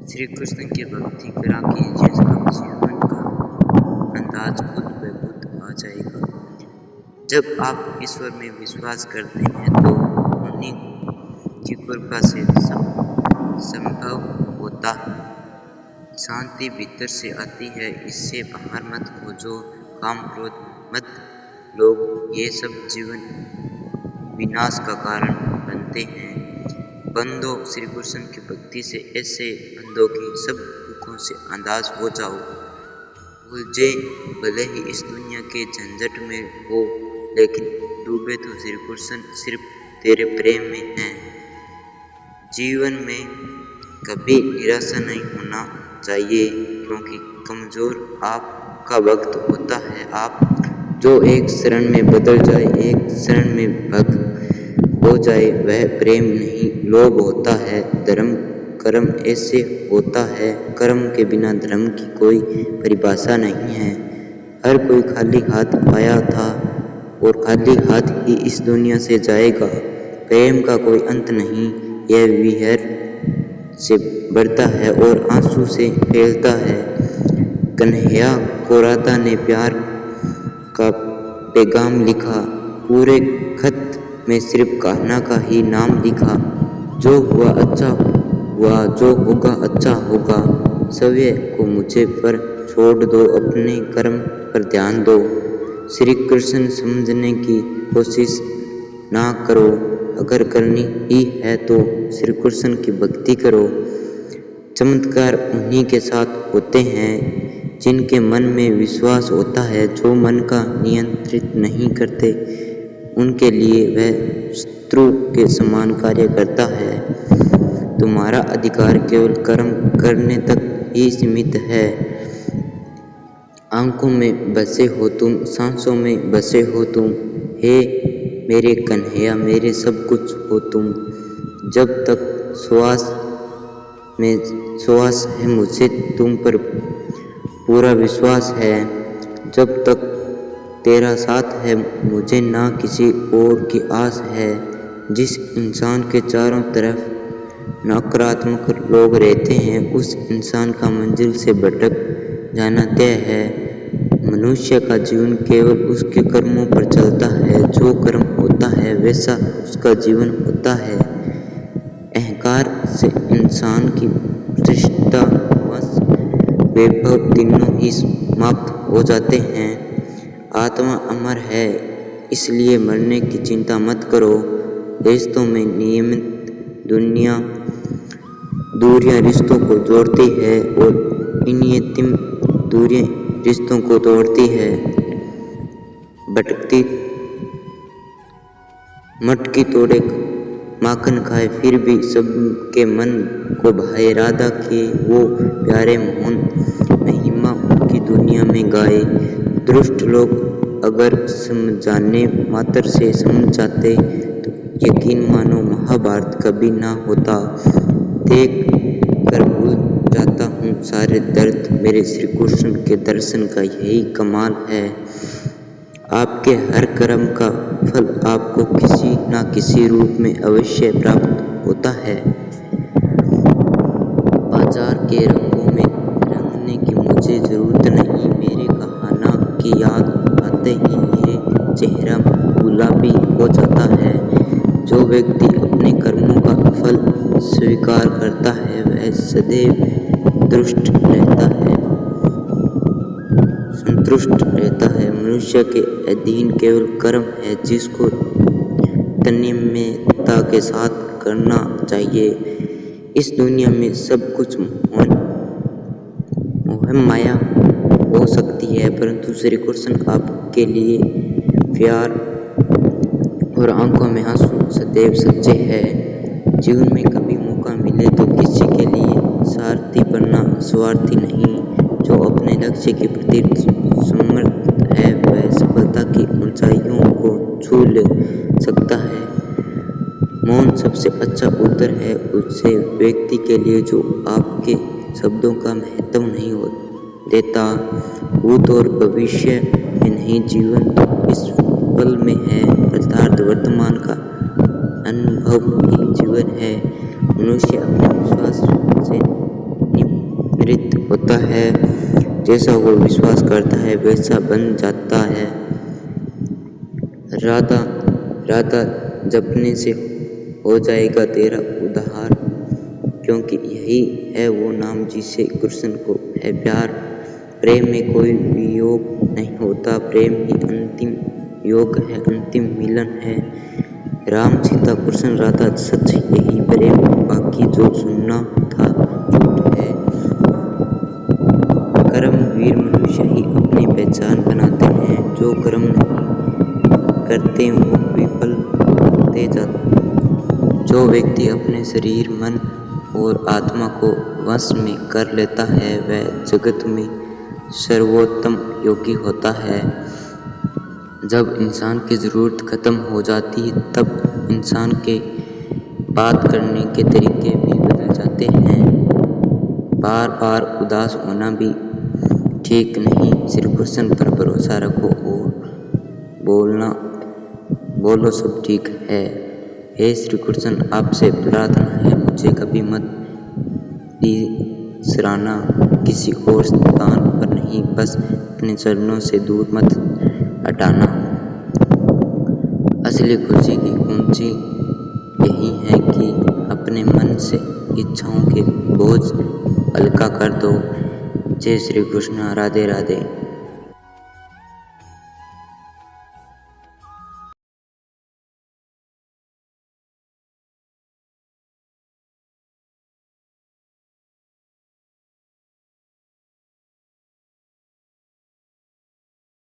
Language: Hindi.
श्री कृष्ण की भक्ति करा कीजिए, सब जीवन का अंदाज खुद ब खुद आ जाएगा। जब आप ईश्वर में विश्वास करते हैं तो उन्हीं की कृपा से सब संभव होता है। शांति भीतर से आती है, इससे बाहर मत खोजो। काम क्रोध मत लोग, ये सब जीवन विनाश का कारण बनते हैं। बंदो, श्री कृष्ण की भक्ति से ऐसे बंदों की सब दुखों से अंदाज हो जाओ। उलझे भले ही इस दुनिया के झंझट में हो, लेकिन डूबे तो श्री कृष्ण सिर्फ तेरे प्रेम में हैं। जीवन में कभी निराशा नहीं होना चाहिए, क्योंकि कमजोर आपका वक्त होता है। आप जो एक क्षण में बदल जाए, एक क्षण में भग हो जाए, वह प्रेम नहीं लोभ होता है। धर्म कर्म ऐसे होता है, कर्म के बिना धर्म की कोई परिभाषा नहीं है। हर कोई खाली हाथ आया था और खाली हाथ ही इस दुनिया से जाएगा। प्रेम का कोई अंत नहीं, यह विहर से बढ़ता है और आंसू से फैलता है। कन्हैया को राधा ने प्यार का पैगाम लिखा, पूरे खत में सिर्फ कान्हा का ही नाम लिखा। जो हुआ अच्छा हुआ, जो होगा अच्छा होगा। सव्य को मुझे पर छोड़ दो, अपने कर्म पर ध्यान दो। श्री कृष्ण समझने की कोशिश ना करो, अगर करनी ही है तो श्री कृष्ण की भक्ति करो। चमत्कार उन्हीं के साथ होते हैं जिनके मन में विश्वास होता है। जो मन का नियंत्रित नहीं करते, उनके लिए वह शत्रु के समान कार्य करता है। तुम्हारा अधिकार केवल कर्म करने तक ही सीमित है। आंखों में बसे हो तुम, सांसों में बसे हो तुम। हे मेरे कन्हैया, मेरे सब कुछ हो तुम। जब तक श्वास में श्वास है, मुझे तुम पर पूरा विश्वास है। जब तक तेरा साथ है, मुझे ना किसी और की आस है। जिस इंसान के चारों तरफ नकारात्मक लोग रहते हैं, उस इंसान का मंजिल से भटक जाना तय है। मनुष्य का जीवन केवल उसके कर्मों पर चलता है। जो कर्म होता है, वैसा उसका जीवन होता है। अहंकार से इंसान की प्रतिष्ठा व वैभव तीनों ही समाप्त हो जाते हैं। आत्मा अमर है, इसलिए मरने की चिंता मत करो। रिश्तों में नियमित दूरियां रिश्तों को जोड़ती है और अनियमित दूरियां रिश्तों को तोड़ती है। भटकती मटकी तोड़े माखन खाए, फिर भी सबके मन को भाए। राधा के वो प्यारे मोहन महिमा की दुनिया में गाए। दुष्ट लोग अगर समझाने मात्र से समझ जाते तो यकीन मानो महाभारत कभी ना होता। देख कर भूल जाता हूँ सारे दर्द, मेरे श्री कृष्ण के दर्शन का यही कमाल है। आपके हर कर्म का फल आपको किसी न किसी रूप में अवश्य प्राप्त होता है। बाजार के रंगों में रंगने की मुझे जरूरत नहीं, मेरे कहाना की याद आते ही ये चेहरा गुलाबी हो जाता है। जो व्यक्ति अपने कर्मों का फल स्वीकार करता है, वह सदैव संतुष्ट रहता है। मनुष्य के अधीन केवल कर्म है, जिसको तन्मयता के साथ करना चाहिए। इस दुनिया में सब कुछ मोह माया हो सकती है, परंतु श्री कृष्ण आपके लिए प्यार और आंखों में आंसू सदैव सच्चे हैं। जीवन में कभी मौका मिले तो किसी के लिए सारथी बनना स्वार्थी नहीं। जो अपने लक्ष्य के प्रति समर्थ है, वह सफलता की ऊंचाइयों को छू ले सकता है। मौन सबसे अच्छा उत्तर है उसे व्यक्ति के लिए जो आपके शब्दों का महत्व नहीं देता। भूत और भविष्य में नहीं, जीवन तो इस पल में है। अर्थात वर्तमान का अनुभव ही जीवन है। मनुष्य अपने विश्वास से प्रेरित होता है। जैसा वो विश्वास करता है वैसा बन जाता है। राधा राधा जपने से हो जाएगा तेरा उद्धार, क्योंकि यही है वो नाम जिसे कृष्ण को है प्यार। प्रेम में कोई वियोग नहीं होता, प्रेम ही अंतिम योग है, अंतिम मिलन है। राम सीता कृष्ण राधा सच यही प्रेम, बाकी जो सुनना था झूठ है। कर्मवीर मनुष्य ही अपनी पहचान बनाते हैं, जो कर्म नहीं करते वो विफल होते जाते। जो व्यक्ति अपने शरीर मन और आत्मा को वश में कर लेता है वह जगत में सर्वोत्तम योगी होता है। जब इंसान की ज़रूरत खत्म हो जाती है तब इंसान के बात करने के तरीके भी बदल जाते हैं। बार बार उदास होना भी ठीक नहीं, सिर्फ कृष्ण पर भरोसा रखो और बोलो सब ठीक है। हे श्री कृष्ण, आपसे प्रार्थना है मुझे कभी मत बिसराना, किसी और स्थान पर नहीं, बस अपने चरणों से दूर मत हटाना। असली खुशी की कुंजी यही है कि अपने मन से इच्छाओं के बोझ हल्का कर दो। जय श्री कृष्ण, राधे राधे।